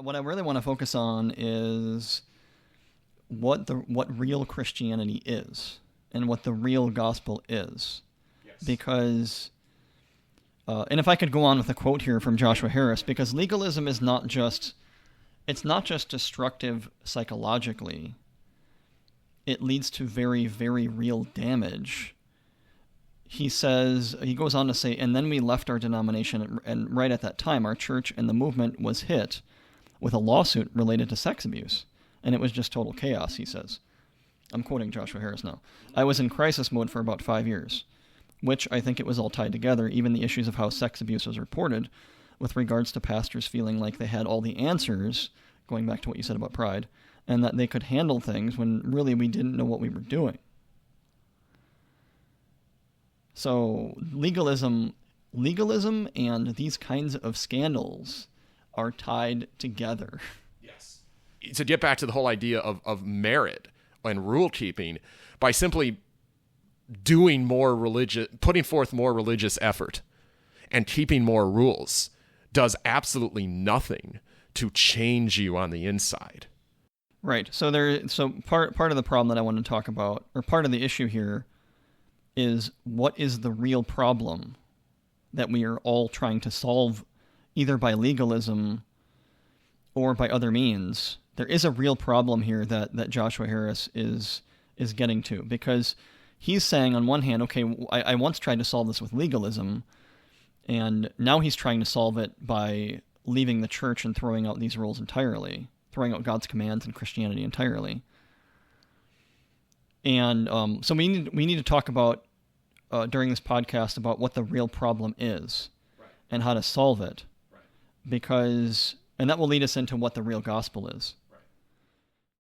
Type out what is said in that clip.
what I really want to focus on is what real Christianity is and what the real gospel is. Yes. Because, and if I could go on with a quote here from Joshua Harris, because legalism is not just destructive psychologically. It leads to very, very real damage. He goes on to say, and then we left our denomination, and right at that time, our church and the movement was hit with a lawsuit related to sex abuse. And it was just total chaos, he says. I'm quoting Joshua Harris now. I was in crisis mode for about 5 years, which I think it was all tied together, even the issues of how sex abuse was reported, with regards to pastors feeling like they had all the answers, going back to what you said about pride, and that they could handle things when really we didn't know what we were doing. So legalism and these kinds of scandals are tied together. Yes. To get back to the whole idea of merit and rule keeping, by simply doing more putting forth more religious effort and keeping more rules does absolutely nothing to change you on the inside. Right. So part of the problem that I want to talk about, or part of the issue here, is what is the real problem that we are all trying to solve, either by legalism or by other means. There is a real problem here that Joshua Harris is getting to, because he's saying on one hand, okay, I once tried to solve this with legalism, and now he's trying to solve it by leaving the church and throwing out these rules entirely, throwing out God's commands and Christianity entirely. And so we need to talk about during this podcast about what the real problem is, and how to solve it, and that will lead us into what the real gospel is.